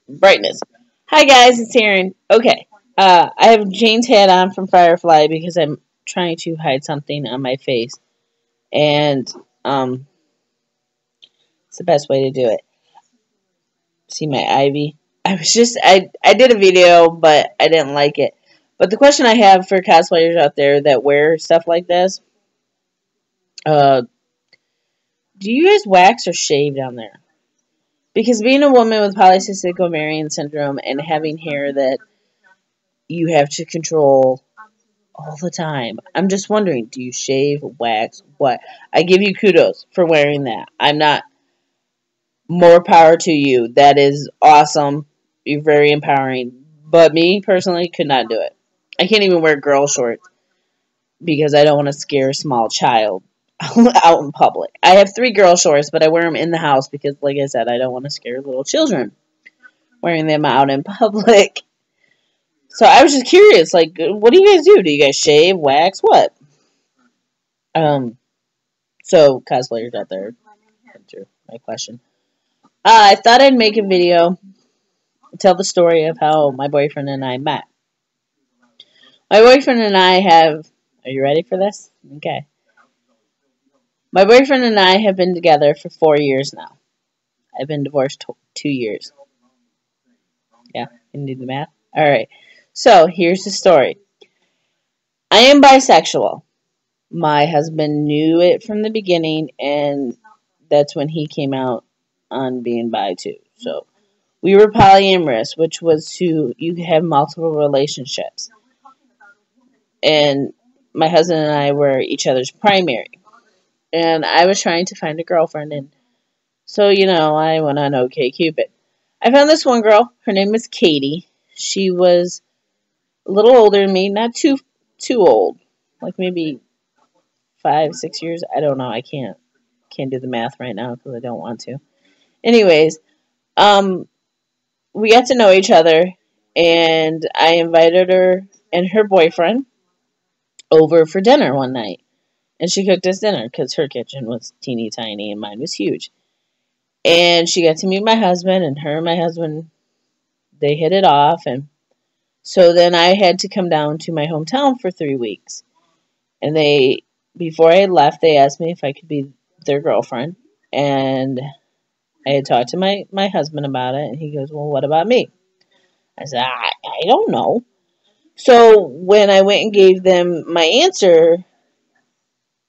Brightness. Hi guys, it's Aaron. Okay. I have Jane's hat on from Firefly because I'm trying to hide something on my face. And um it's the best way to do it. See my ivy? I did a video but I didn't like it. But the question I have for cosplayers out there that wear stuff like this, uh do you guys wax or shave down there? Because being a woman with polycystic ovarian syndrome and having hair that you have to control all the time, I'm just wondering, do you shave, wax, what? I give you kudos for wearing that. I'm not, more power to you. That is awesome. You're very empowering. But me, personally, could not do it. I can't even wear girl shorts because I don't want to scare a small child out in public. I have 3 girl shorts, but I wear them in the house because, like I said, I don't want to scare little children wearing them out in public. So I was just curious, like, what do you guys do? Do you guys shave, wax, what? Um, so cosplayers out there, answer my question. I thought I'd make a video, tell the story of how my boyfriend and I met. My boyfriend and I have, are you ready for this? Okay. My boyfriend and I have been together for 4 years now. I've been divorced 2 years. Yeah, can you do the math? Alright. So, here's the story. I am bisexual. My husband knew it from the beginning, and that's when he came out on being bi too. So, we were polyamorous, which was you have multiple relationships. And my husband and I were each other's primary. And I was trying to find a girlfriend, and so, I went on OkCupid. I found this one girl. Her name was Katie. She was a little older than me, not too old, like maybe 5, 6 years. I don't know. I can't do the math right now because I don't want to. Anyways, we got to know each other, and I invited her and her boyfriend over for dinner one night, and she cooked us dinner because her kitchen was teeny tiny and mine was huge. And she got to meet my husband, and her and my husband, they hit it off, and so then I had to come down to my hometown for 3 weeks. And before I left, they asked me if I could be their girlfriend. And I had talked to my husband about it, and he goes, well, what about me? I said, I don't know. So when I went and gave them my answer,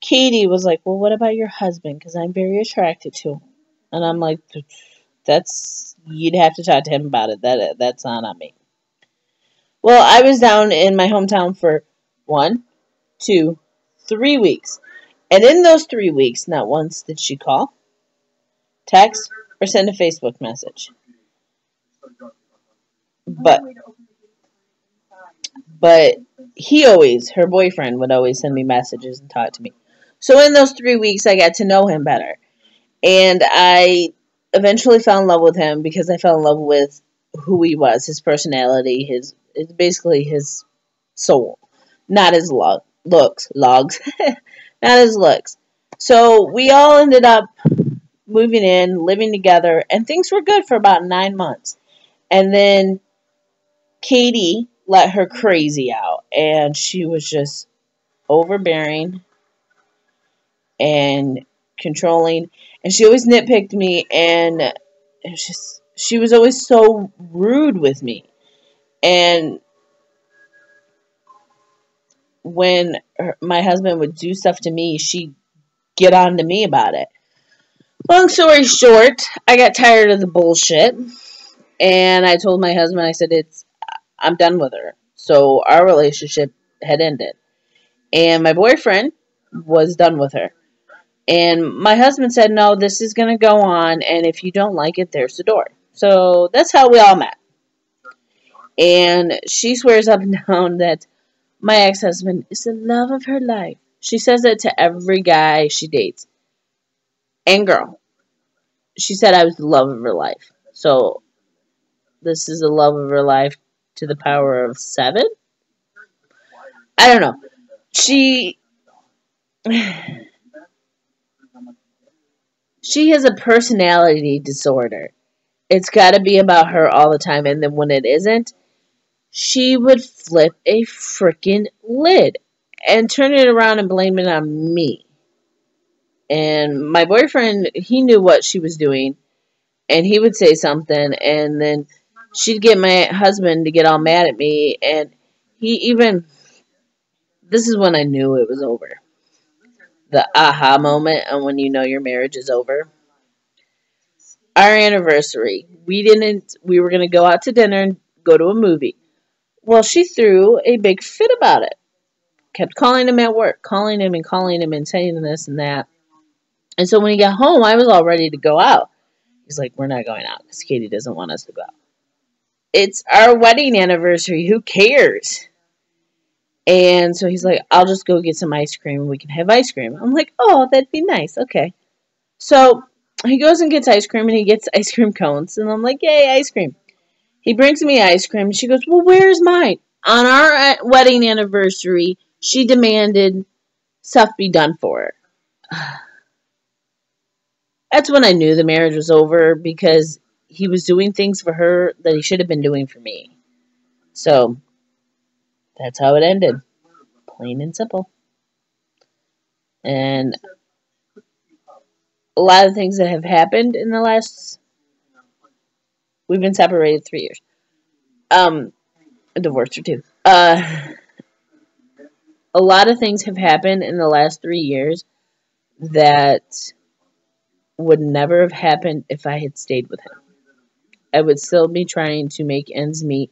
Katie was like, well, what about your husband? Because I'm very attracted to him. And I'm like, you'd have to talk to him about it. That's not on me. Well, I was down in my hometown for 1, 2, 3 weeks. And in those 3 weeks, not once did she call, text, or send a Facebook message. But her boyfriend would always send me messages and talk to me. So in those 3 weeks, I got to know him better. And I eventually fell in love with him because I fell in love with who he was, his personality, basically his soul, not his looks, not his looks. So we all ended up moving in, living together, and things were good for about 9 months. And then Katie let her crazy out, and she was just overbearing and controlling, and she always nitpicked me, and it was just, she was always so rude with me. And when my husband would do stuff to me, she'd get on to me about it. Long story short, I got tired of the bullshit, and I told my husband, I said, I'm done with her. So our relationship had ended, and my boyfriend was done with her. And my husband said, no, this is going to go on, and if you don't like it, there's the door. So that's how we all met. And she swears up and down that my ex-husband is the love of her life. She says it to every guy she dates. And girl. She said I was the love of her life. So this is the love of her life to the power of 7? I don't know. She has a personality disorder. It's got to be about her all the time. And then when it isn't, she would flip a freaking lid and turn it around and blame it on me. And my boyfriend, he knew what she was doing, and he would say something, and then she'd get my husband to get all mad at me, and he even, this is when I knew it was over. The aha moment and when you know your marriage is over. Our anniversary, we were going to go out to dinner and go to a movie. Well, she threw a big fit about it. Kept calling him at work, calling him and saying this and that. And so when he got home, I was all ready to go out. He's like, we're not going out because Katie doesn't want us to go out. It's our wedding anniversary. Who cares? And so he's like, I'll just go get some ice cream and we can have ice cream. I'm like, oh, that'd be nice. Okay. So he goes and gets ice cream and he gets ice cream cones. And I'm like, yay, ice cream. He brings me ice cream. And she goes, well, where's mine? On our wedding anniversary, she demanded stuff be done for her. That's when I knew the marriage was over because he was doing things for her that he should have been doing for me. So that's how it ended. Plain and simple. And a lot of things that have happened in the last, we've been separated 3 years. Divorced for 2. A lot of things have happened in the last 3 years that would never have happened if I had stayed with him. I would still be trying to make ends meet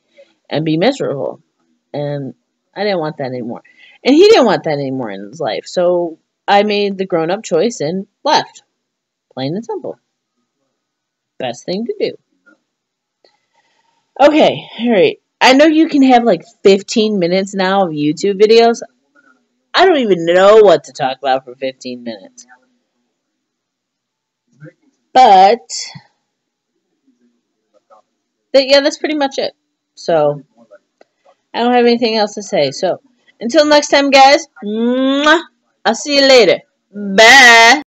and be miserable. And I didn't want that anymore. And he didn't want that anymore in his life. So I made the grown-up choice and left. Plain and simple. Best thing to do. Okay, alright. I know you can have like 15 minutes now of YouTube videos. I don't even know what to talk about for 15 minutes. But, yeah, that's pretty much it. So, I don't have anything else to say. So, until next time, guys, I'll see you later. Bye.